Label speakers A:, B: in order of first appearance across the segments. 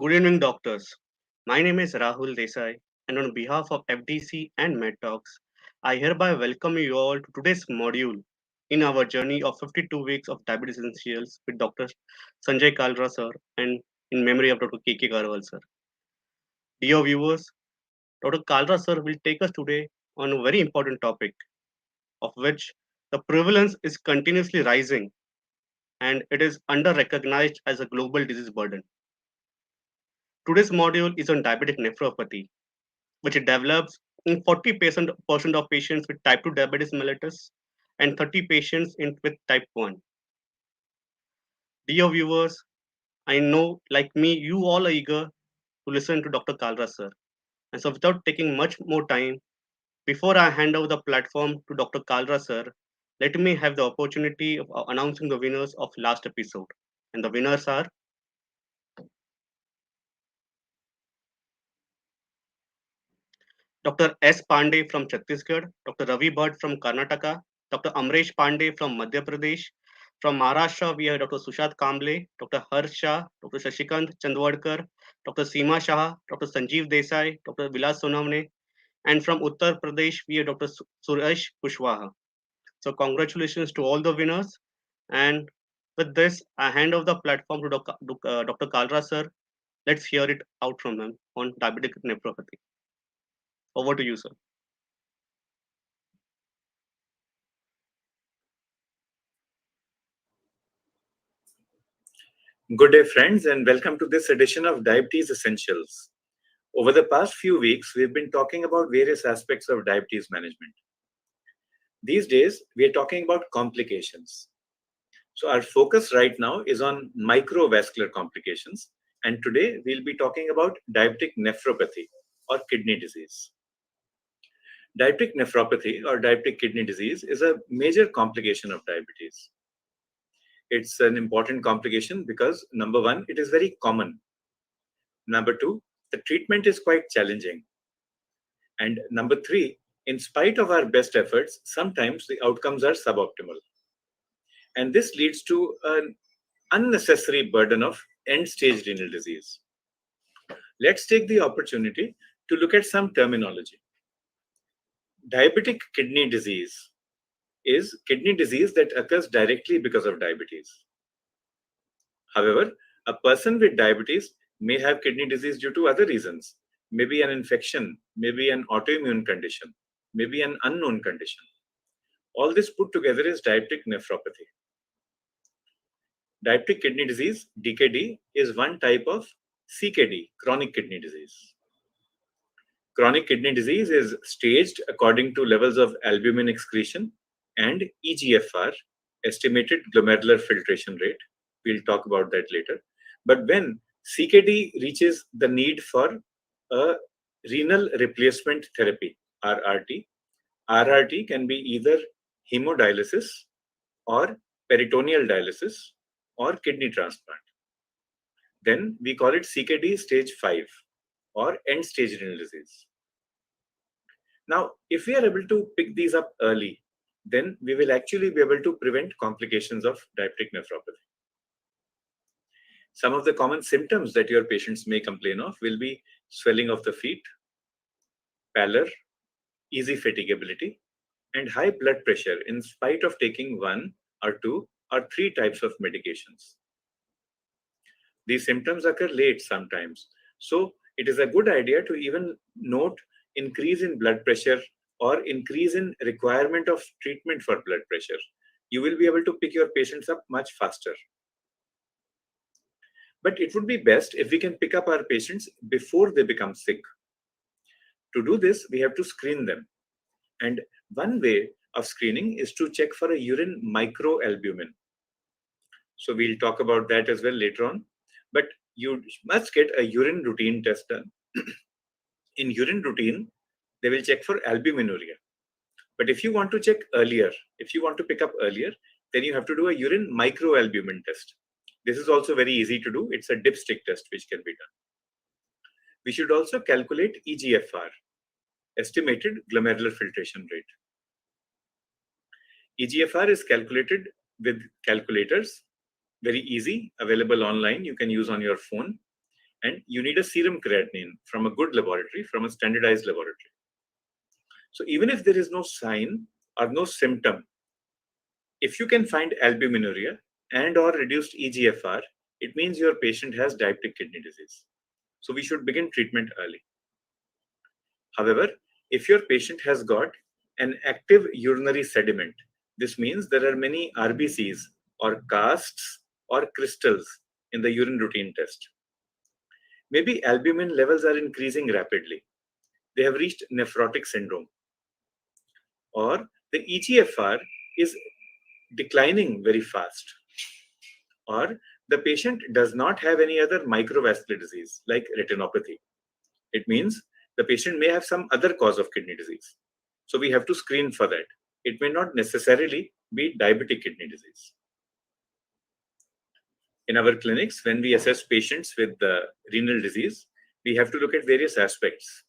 A: Good evening, doctors. My name is Rahul Desai, and on behalf of FDC and MedTalks, I hereby welcome you all to today's module in our journey of 52 weeks of diabetes essentials with Dr. Sanjay Kalra sir and in memory of Dr. K.K. Karwal sir. Dear viewers, Dr. Kalra sir will take us today on a very important topic, of which the prevalence is continuously rising and it is under recognized as a global disease burden. Today's module is on diabetic nephropathy, which it develops in 40% of patients with type 2 diabetes mellitus and 30 patients with type 1. Dear viewers, I know, like me, you all are eager to listen to Dr. Kalra sir. And so without taking much more time, before I hand over the platform to Dr. Kalra sir, let me have the opportunity of announcing the winners of last episode. And the winners are Dr. S. Pandey from Chhattisgarh, Dr. Ravi Bhatt from Karnataka, Dr. Amresh Pandey from Madhya Pradesh. From Maharashtra, we have Dr. Sushat Kamble, Dr. Harsh Shah, Dr. Shashikant Chandwadkar, Dr. Seema Shah, Dr. Sanjeev Desai, Dr. Vilas Sonamne, and from Uttar Pradesh, we have Dr. Suresh Kushwaha. So congratulations to all the winners. And with this, I hand over the platform to Dr. Kalra sir. Let's hear it out from him on diabetic nephropathy. Over to you, sir.
B: Good day, friends, and welcome to this edition of Diabetes Essentials. Over the past few weeks, we've been talking about various aspects of diabetes management. These days, we are talking about complications. So, our focus right now is on microvascular complications, and today we'll be talking about diabetic nephropathy or kidney disease. Diabetic nephropathy or diabetic kidney disease is a major complication of diabetes. It's an important complication because, number one, it is very common. Number two, the treatment is quite challenging. And number three, in spite of our best efforts, sometimes the outcomes are suboptimal. And this leads to an unnecessary burden of end-stage renal disease. Let's take the opportunity to look at some terminology. Diabetic kidney disease is kidney disease that occurs directly because of diabetes. However, a person with diabetes may have kidney disease due to other reasons, maybe an infection, maybe an autoimmune condition, maybe an unknown condition. All this put together is diabetic nephropathy. Diabetic kidney disease, DKD, is one type of CKD, chronic kidney disease. Chronic kidney disease is staged according to levels of albumin excretion and EGFR, estimated glomerular filtration rate. We'll talk about that later. But when CKD reaches the need for a renal replacement therapy, RRT can be either hemodialysis or peritoneal dialysis or kidney transplant. Then we call it CKD stage 5 or end stage renal disease. Now, if we are able to pick these up early, then we will actually be able to prevent complications of diabetic nephropathy. Some of the common symptoms that your patients may complain of will be swelling of the feet, pallor, easy fatigability, and high blood pressure in spite of taking 1 or 2 or 3 types of medications. These symptoms occur late sometimes. So it is a good idea to even note increase in blood pressure or increase in requirement of treatment for blood pressure. You will be able to pick your patients up much faster. But it would be best if we can pick up our patients before they become sick. To do this, we have to screen them. And one way of screening is to check for a urine microalbumin. So we'll talk about that as well later on. But you must get a urine routine test done. In urine routine, they will check for albuminuria. But if you want to check earlier, if you want to pick up earlier, then you have to do a urine microalbumin test. This is also very easy to do. It's a dipstick test which can be done. We should also calculate EGFR, estimated glomerular filtration rate. EGFR is calculated with calculators, very easy, available online, you can use on your phone. And you need a serum creatinine from a good laboratory, from a standardized laboratory. So even if there is no sign or no symptom, if you can find albuminuria and or reduced EGFR, it means your patient has diabetic kidney disease. So we should begin treatment early. However, if your patient has got an active urinary sediment, this means there are many RBCs or casts or crystals in the urine routine test. Maybe albumin levels are increasing rapidly. They have reached nephrotic syndrome. Or the EGFR is declining very fast. Or the patient does not have any other microvascular disease like retinopathy. It means the patient may have some other cause of kidney disease. So we have to screen for that. It may not necessarily be diabetic kidney disease. In our clinics, when we assess patients with renal disease, we have to look at various aspects.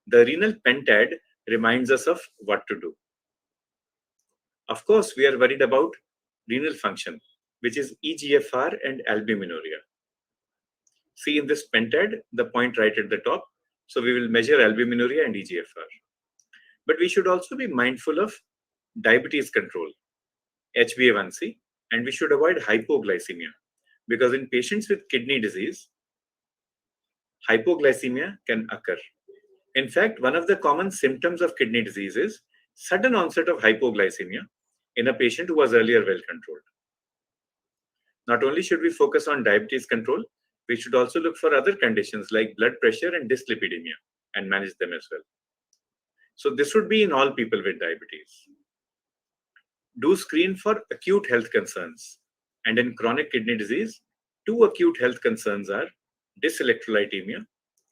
B: The renal pentad reminds us of what to do. Of course, we are worried about renal function, which is EGFR and albuminuria. See in this pentad, the point right at the top. So we will measure albuminuria and EGFR. But we should also be mindful of diabetes control, HbA1c, and we should avoid hypoglycemia, because in patients with kidney disease, hypoglycemia can occur. In fact, one of the common symptoms of kidney disease is sudden onset of hypoglycemia in a patient who was earlier well controlled. Not only should we focus on diabetes control, we should also look for other conditions like blood pressure and dyslipidemia and manage them as well. So this would be in all people with diabetes. Do screen for acute health concerns. And in chronic kidney disease, two acute health concerns are dyselectrolytemia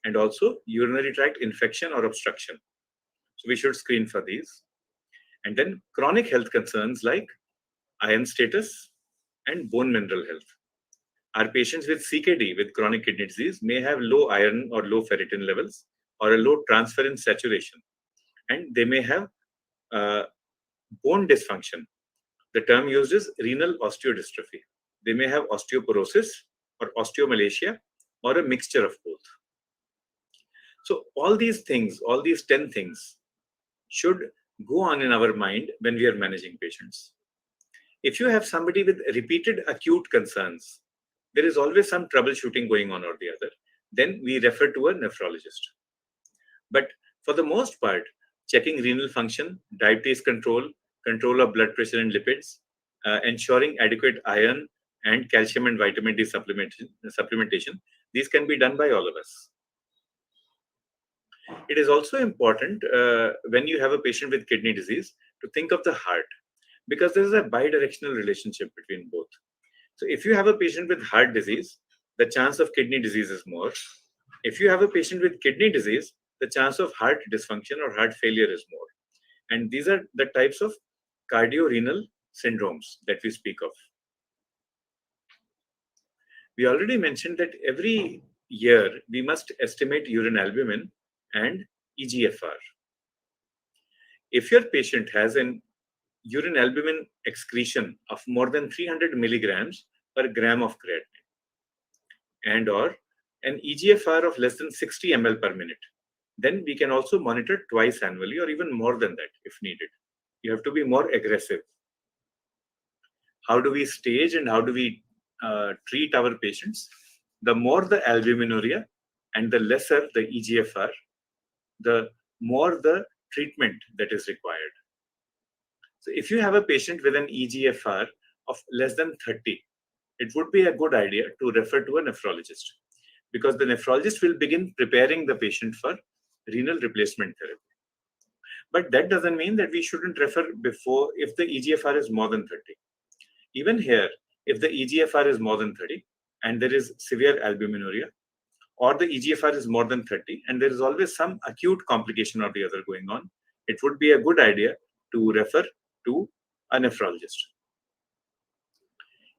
B: and also urinary tract infection or obstruction. So we should screen for these. And then chronic health concerns like iron status and bone mineral health. Our patients with CKD, with chronic kidney disease, may have low iron or low ferritin levels or a low transferrin saturation. And they may have bone dysfunction. The term used is renal osteodystrophy. They may have osteoporosis or osteomalacia or a mixture of both. So all these things, all these 10 things should go on in our mind when we are managing patients. If you have somebody with repeated acute concerns, there is always some troubleshooting going on or the other, then we refer to a nephrologist. But for the most part, checking renal function, diabetes control, control of blood pressure and lipids, ensuring adequate iron and calcium and vitamin D supplementation, these can be done by all of us. It is also important when you have a patient with kidney disease to think of the heart, because there is a bidirectional relationship between both. So if you have a patient with heart disease, the chance of kidney disease is more. If you have a patient with kidney disease, the chance of heart dysfunction or heart failure is more. And these are the types of cardiorenal syndromes that we speak of. We already mentioned that every year we must estimate urine albumin and EGFR. If your patient has an urine albumin excretion of more than 300 milligrams per gram of creatinine and or an EGFR of less than 60 ml per minute, then we can also monitor twice annually or even more than that if needed. You have to be more aggressive. How do we stage and how do we treat our patients? The more the albuminuria and the lesser the EGFR, the more the treatment that is required. So if you have a patient with an EGFR of less than 30, it would be a good idea to refer to a nephrologist, because the nephrologist will begin preparing the patient for renal replacement therapy. But that doesn't mean that we shouldn't refer before if the EGFR is more than 30. Even here, if the EGFR is more than 30 and there is severe albuminuria, or the EGFR is more than 30 and there is always some acute complication or the other going on, it would be a good idea to refer to a nephrologist.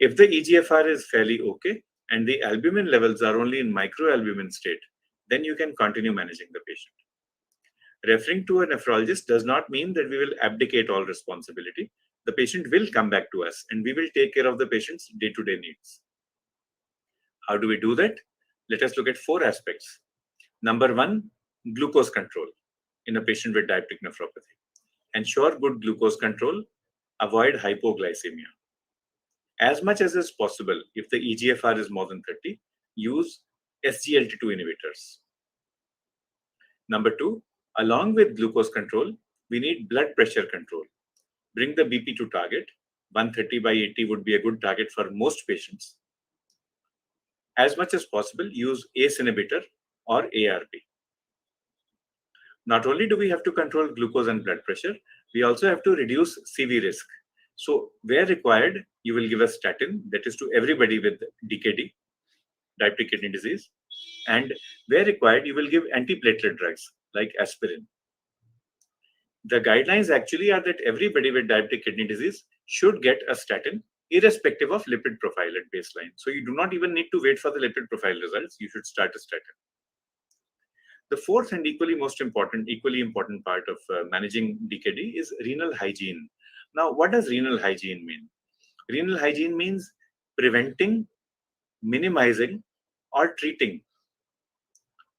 B: If the EGFR is fairly okay and the albumin levels are only in microalbumin state, then you can continue managing the patient. Referring to a nephrologist does not mean that we will abdicate all responsibility. The patient will come back to us and we will take care of the patient's day-to-day needs. How do we do that? Let us look at four aspects. Number one, glucose control in a patient with diabetic nephropathy. Ensure good glucose control, avoid hypoglycemia. As much as is possible, if the EGFR is more than 30, use SGLT2 inhibitors. Number two, along with glucose control, we need blood pressure control. Bring the BP to target. 130 by 80 would be a good target for most patients. As much as possible, use ACE inhibitor or ARB. Not only do we have to control glucose and blood pressure, we also have to reduce CV risk. So where required, you will give a statin, that is to everybody with DKD, diabetic kidney disease. And where required, you will give antiplatelet drugs like aspirin. The guidelines actually are that everybody with diabetic kidney disease should get a statin irrespective of lipid profile at baseline. So you do not even need to wait for the lipid profile results. You should start a statin. The fourth and equally important part of managing DKD is renal hygiene. Now, what does renal hygiene mean? Renal hygiene means preventing, minimizing, or treating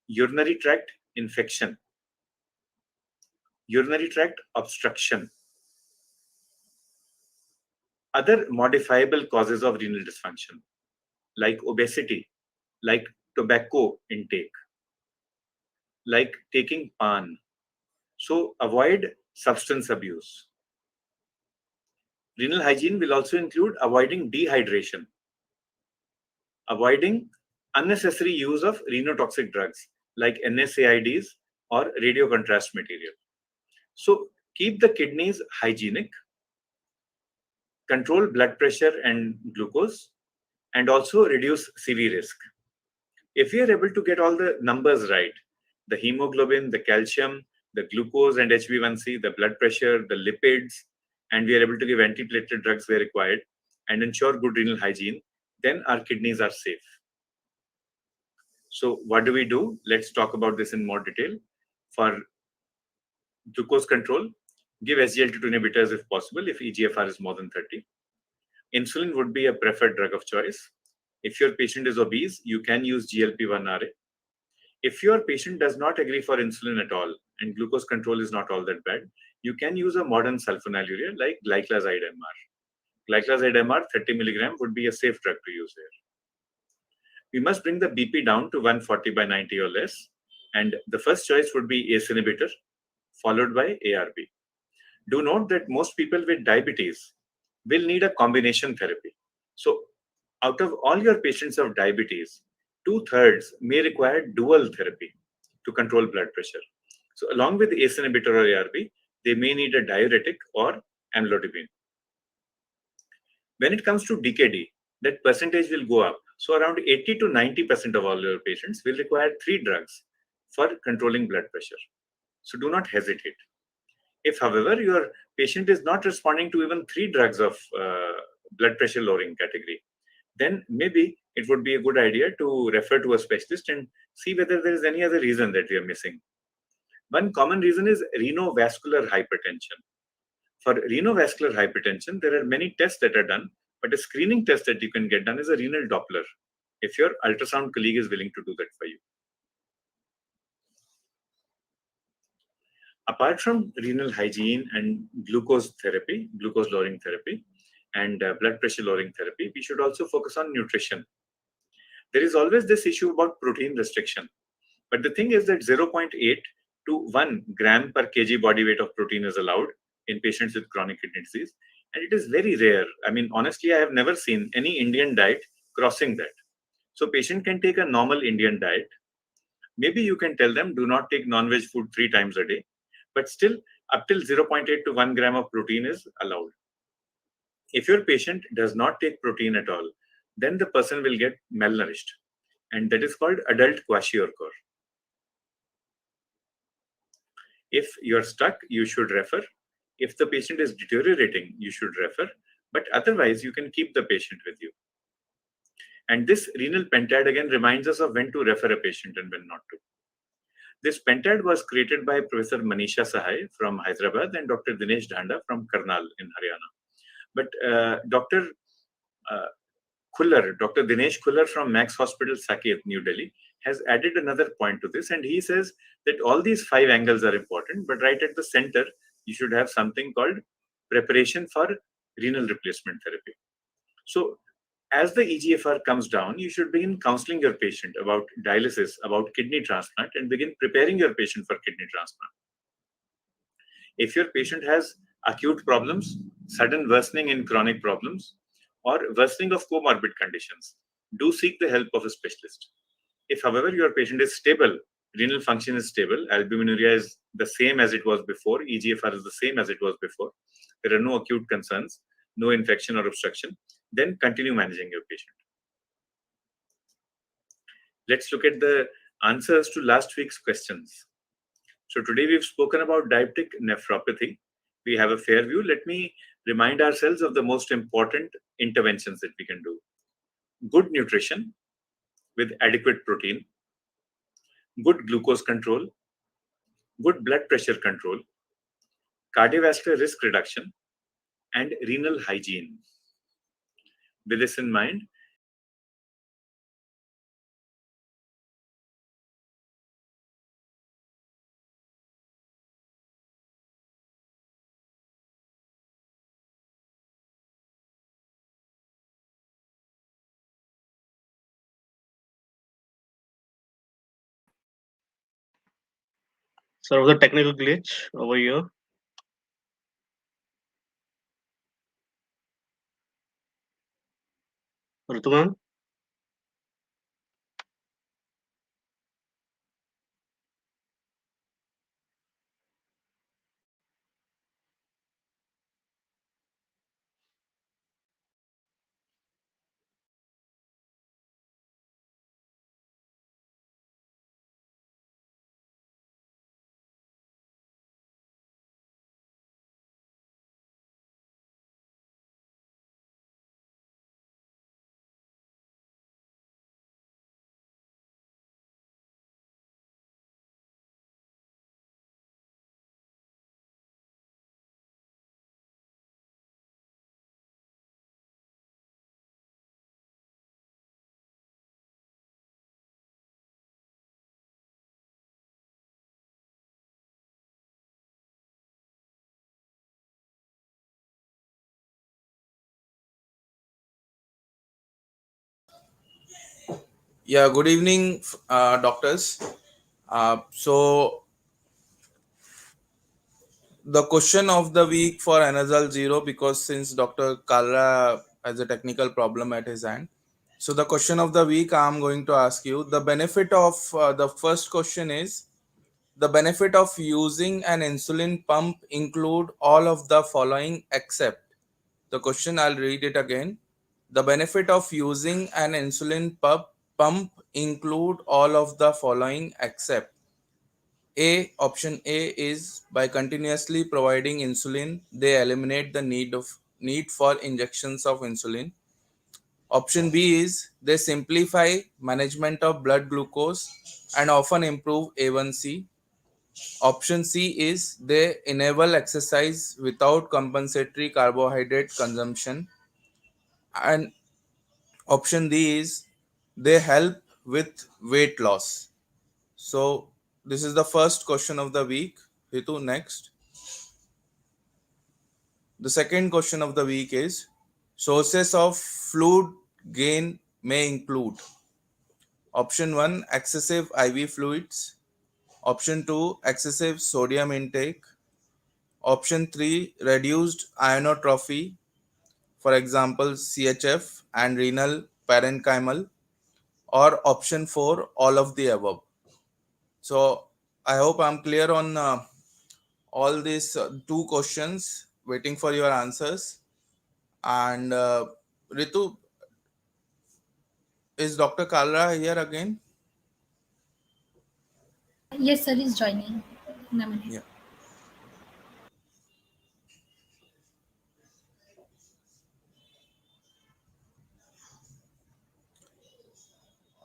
B: urinary tract infection, urinary tract obstruction, other modifiable causes of renal dysfunction, like obesity, like tobacco intake, like taking pan. So, avoid substance abuse. Renal hygiene will also include avoiding dehydration, avoiding unnecessary use of renotoxic drugs like NSAIDs or radiocontrast material. So keep the kidneys hygienic, control blood pressure and glucose, and also reduce CV risk. If we are able to get all the numbers right, the hemoglobin, the calcium, the glucose and HbA1c, the blood pressure, the lipids, and we are able to give antiplatelet drugs where required and ensure good renal hygiene, then our kidneys are safe. So what do we do? Let's talk about this in more detail. For glucose control, give SGLT2 inhibitors if possible, if EGFR is more than 30. Insulin would be a preferred drug of choice. If your patient is obese, you can use GLP-1 RA. If your patient does not agree for insulin at all and glucose control is not all that bad, you can use a modern sulfonylurea like glyclazide MR. Glyclazide MR 30 milligram would be a safe drug to use here. We must bring the BP down to 140 by 90 or less. And the first choice would be ACE inhibitor, followed by ARB. Do note that most people with diabetes will need a combination therapy. So out of all your patients of diabetes, 2/3 may require dual therapy to control blood pressure. So along with ACE inhibitor or ARB, they may need a diuretic or amlodipine. When it comes to DKD, that percentage will go up. So around 80 to 90% of all your patients will require 3 drugs for controlling blood pressure. So do not hesitate. If, however, your patient is not responding to even 3 drugs of blood pressure lowering category, then maybe it would be a good idea to refer to a specialist and see whether there is any other reason that we are missing. One common reason is renovascular hypertension. For renovascular hypertension, there are many tests that are done, but a screening test that you can get done is a renal Doppler, if your ultrasound colleague is willing to do that for you. Apart from renal hygiene and glucose therapy, glucose lowering therapy, and blood pressure lowering therapy, we should also focus on nutrition. There is always this issue about protein restriction. But the thing is that 0.8 to 1 gram per kg body weight of protein is allowed in patients with chronic kidney disease. And it is very rare. I mean, honestly, I have never seen any Indian diet crossing that. So patient can take a normal Indian diet. Maybe you can tell them do not take non-veg food 3 times a day. But still, up till 0.8 to 1 gram of protein is allowed. If your patient does not take protein at all, then the person will get malnourished. And that is called adult kwashiorkor. If you're stuck, you should refer. If the patient is deteriorating, you should refer. But otherwise, you can keep the patient with you. And this renal pentad again reminds us of when to refer a patient and when not to. This pentad was created by Professor Manisha Sahai from Hyderabad and Dr. Dinesh Dhanda from Karnal in Haryana. But Dr. Khuller, Dr. Dinesh Khuller from Max Hospital, Saket, New Delhi, has added another point to this, and he says that all these five angles are important, but right at the center, you should have something called preparation for renal replacement therapy. So, as the EGFR comes down, you should begin counseling your patient about dialysis, about kidney transplant, and begin preparing your patient for kidney transplant. If your patient has acute problems, sudden worsening in chronic problems, or worsening of comorbid conditions, do seek the help of a specialist. If, however, your patient is stable, renal function is stable, albuminuria is the same as it was before, EGFR is the same as it was before, there are no acute concerns, no infection or obstruction, then continue managing your patient. Let's look at the answers to last week's questions. So today we've spoken about diabetic nephropathy. We have a fair view. Let me remind ourselves of the most important interventions that we can do. Good nutrition with adequate protein, good glucose control, good blood pressure control, cardiovascular risk reduction, and renal hygiene. With this in mind,
A: So the technical glitch over here. Rituman?
C: Yeah, good evening, doctors. So, the question of the week for Anazal Zero, because since Dr. Kalra has a technical problem at his hand. So, the question of the week I'm going to ask you the benefit of the first question is the benefit of using an insulin pump include all of the following except the question. I'll read it again. The benefit of using an pump include all of the following except option A is by continuously providing insulin, they eliminate the need for injections of insulin. Option B is they simplify management of blood glucose and often improve A1C. Option C is they enable exercise without compensatory carbohydrate consumption. And option D is they help with weight loss. So this is the first question of the week. Ritu, next. The second question of the week is sources of fluid gain may include option 1 excessive IV fluids, option 2 excessive sodium intake, option 3 reduced ionotrophy, for example CHF and renal parenchymal, or option 4 all of the above. So I hope I'm clear on all these two questions, waiting for your answers. And Ritu, is Dr. Kalra here again?
D: Yes, sir, is joining in a minute.
C: Yeah.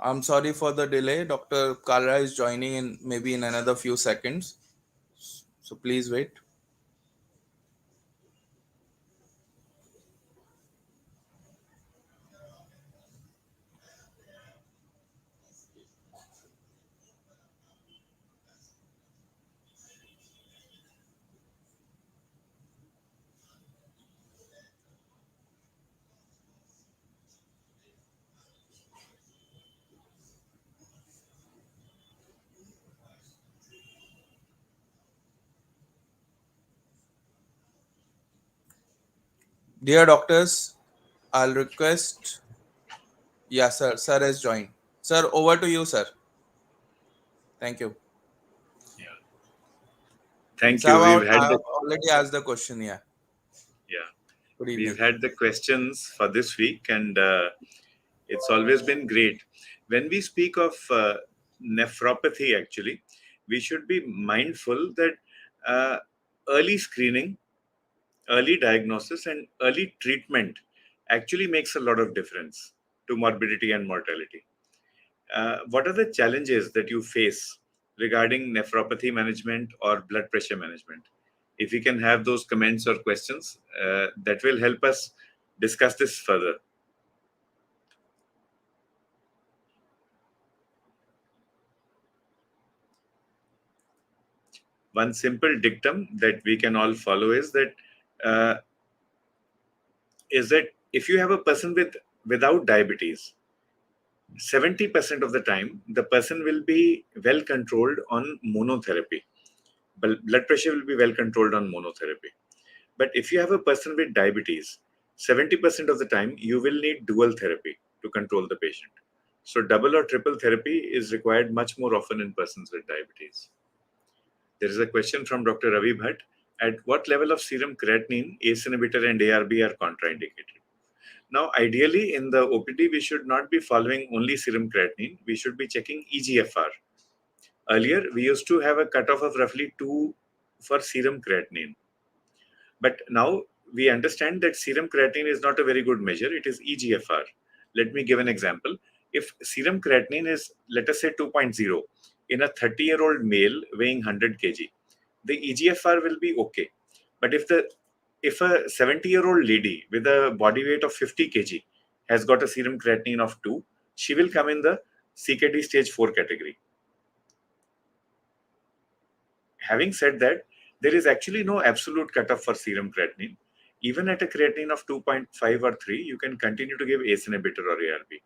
C: I'm sorry for the delay. Dr. Kalra is joining in maybe in another few seconds. So please wait. Dear doctors, I'll request. Yeah, sir. Sir has joined. Sir, over to you, sir. Thank you.
B: Yeah. Thank
C: So
B: you. We've had
C: I've
B: the
C: already asked the question. Yeah.
B: yeah,
C: Good
B: we've
C: evening.
B: had the questions for this week, and it's always been great. When we speak of nephropathy, actually, we should be mindful that uh, early screening, early diagnosis, and early treatment actually makes a lot of difference to morbidity and mortality. What are the challenges that you face regarding nephropathy management or blood pressure management? If you can have those comments or questions, that will help us discuss this further. One simple dictum that we can all follow uh, is that if you have a person without diabetes, 70% of the time the person will be well controlled on monotherapy. Blood pressure will be well controlled on monotherapy. But if you have a person with diabetes, 70% of the time you will need dual therapy to control the patient. So double or triple therapy is required much more often in persons with diabetes. There is a question from Dr. Ravi Bhatt. At what level of serum creatinine, ACE inhibitor and ARB are contraindicated? Now, ideally, in the OPD, we should not be following only serum creatinine. We should be checking EGFR. Earlier, we used to have a cutoff of roughly 2 for serum creatinine. But now we understand that serum creatinine is not a very good measure. It is EGFR. Let me give an example. If serum creatinine is, let us say, 2.0 in a 30-year-old male weighing 100 kg, the EGFR will be okay. But if a 70-year-old lady with a body weight of 50 kg has got a serum creatinine of 2, she will come in the CKD stage 4 category. Having said that, there is actually no absolute cutoff for serum creatinine. Even at a creatinine of 2.5 or 3, you can continue to give ACE inhibitor or ARB.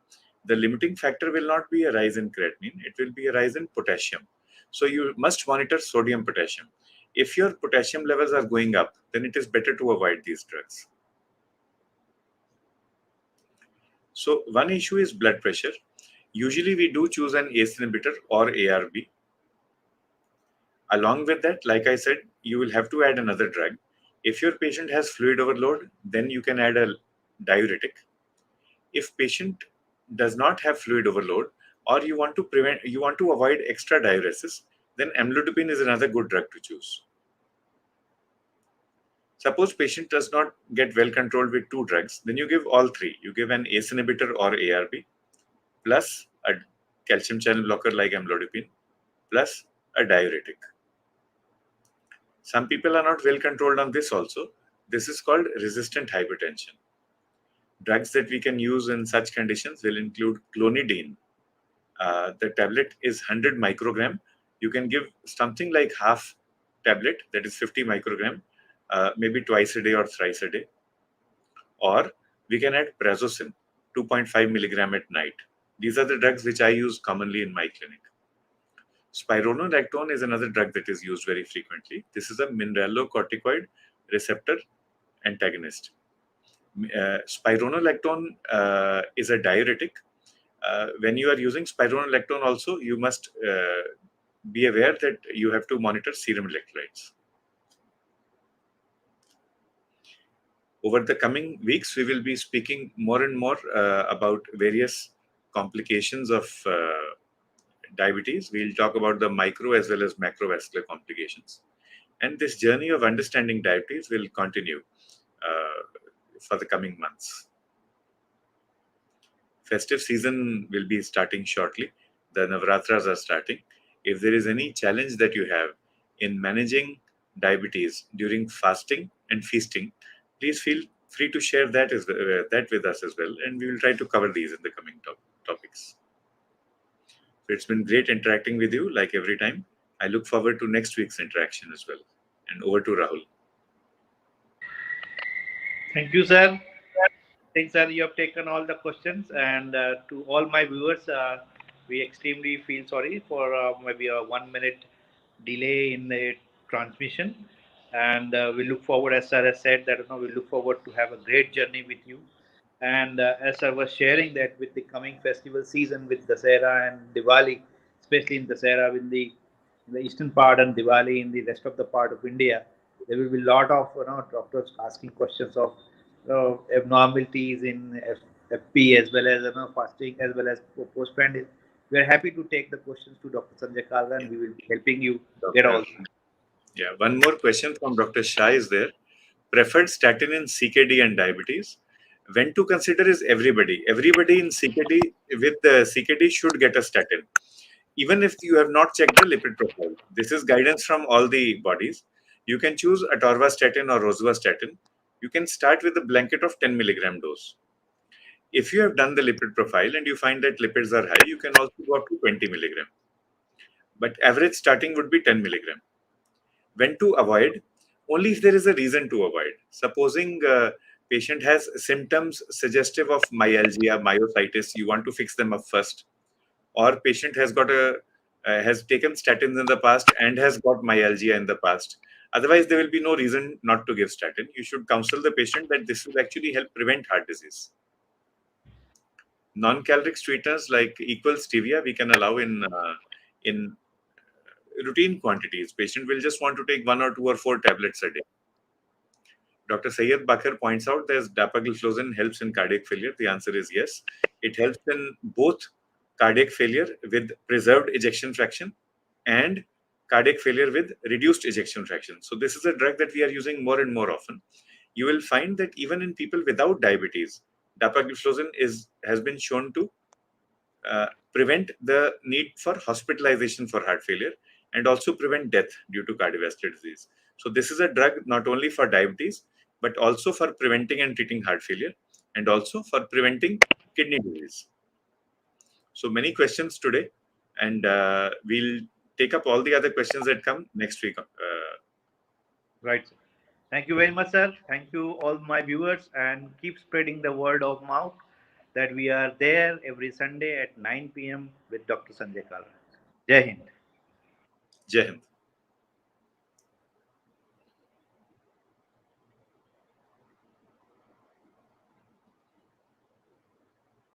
B: The limiting factor will not be a rise in creatinine, it will be a rise in potassium. So you must monitor sodium potassium. If your potassium levels are going up, then it is better to avoid these drugs. So one issue is blood pressure. Usually we do choose an ACE inhibitor or ARB. Along with that, like I said, you will have to add another drug. If your patient has fluid overload, then you can add a diuretic. If patient does not have fluid overload, or you want to avoid extra diuresis, then amlodipine is another good drug to choose. Suppose patient does not get well controlled with two drugs, then you give all three. You give an ACE inhibitor or ARB, plus a calcium channel blocker like amlodipine, plus a diuretic. Some people are not well controlled on this also. This is called resistant hypertension. Drugs that we can use in such conditions will include clonidine. The tablet is 100 microgram. You can give something like half tablet, that is 50 microgram, maybe twice a day or thrice a day. Or we can add prazosin, 2.5 milligram at night. These are the drugs which I use commonly in my clinic. Spironolactone is another drug that is used very frequently. This is a mineralocorticoid receptor antagonist. Spironolactone is a diuretic. When you are using spironolactone also, you must be aware that you have to monitor serum electrolytes. Over the coming weeks, we will be speaking more and more about various complications of diabetes. We'll talk about the micro as well as macrovascular complications. And this journey of understanding diabetes will continue for the coming months. Festive season will be starting shortly. The Navratras are starting. If there is any challenge that you have in managing diabetes during fasting and feasting, please feel free to share that with us as well, and we will try to cover these in the coming topics. So it's been great interacting with you, like every time. I look forward to next week's interaction as well. And over to Rahul.
E: Thank you, sir. Thanks, sir. You have taken all the questions, and to all my viewers, we extremely feel sorry for maybe a 1 minute delay in the transmission. And we look forward, as sir has said, that we look forward to have a great journey with you. And as I was sharing that with the coming festival season with Dasera and Diwali, especially in Dasera in the eastern part and Diwali in the rest of the part of India, there will be a lot of doctors asking questions of abnormalities in FP as well as fasting as well as postprandial. We are happy to take the questions to Dr. Sanjay Kalra, and we will be helping you get
B: Doctor.
E: all.
B: Yeah, one more question from Dr. Shah is there. Preferred statin in CKD and diabetes. When to consider is everybody. Everybody in CKD with the CKD should get a statin, even if you have not checked the lipid profile. This is guidance from all the bodies. You can choose atorvastatin or rosuvastatin. You can start with a blanket of 10 milligram dose. If you have done the lipid profile and you find that lipids are high, you can also go up to 20 milligram. But average starting would be 10 milligram. When to avoid? Only if there is a reason to avoid. Supposing patient has symptoms suggestive of myalgia, myositis, you want to fix them up first. Or patient has got has taken statins in the past and has got myalgia in the past. Otherwise, there will be no reason not to give statin. You should counsel the patient that this will actually help prevent heart disease. Non-caloric sweeteners like equal stevia we can allow in routine quantities. Patient will just want to take 1 or 2 or 4 tablets a day. Dr. Syed Bakar points out that dapagliflozin helps in cardiac failure. The answer is yes. It helps in both cardiac failure with preserved ejection fraction and cardiac failure with reduced ejection fraction. So this is a drug that we are using more and more often. You will find that even in people without diabetes, dapagliflozin has been shown to prevent the need for hospitalization for heart failure and also prevent death due to cardiovascular disease. So this is a drug not only for diabetes, but also for preventing and treating heart failure and also for preventing kidney disease. So many questions today, and we'll take up all the other questions that come next week.
E: Right, sir. Thank you very much, sir. Thank you, all my viewers, and keep spreading the word of mouth that we are there every Sunday at 9 p.m. with Dr. Sanjay Kalra. Jai Hind.
B: Jai Hind.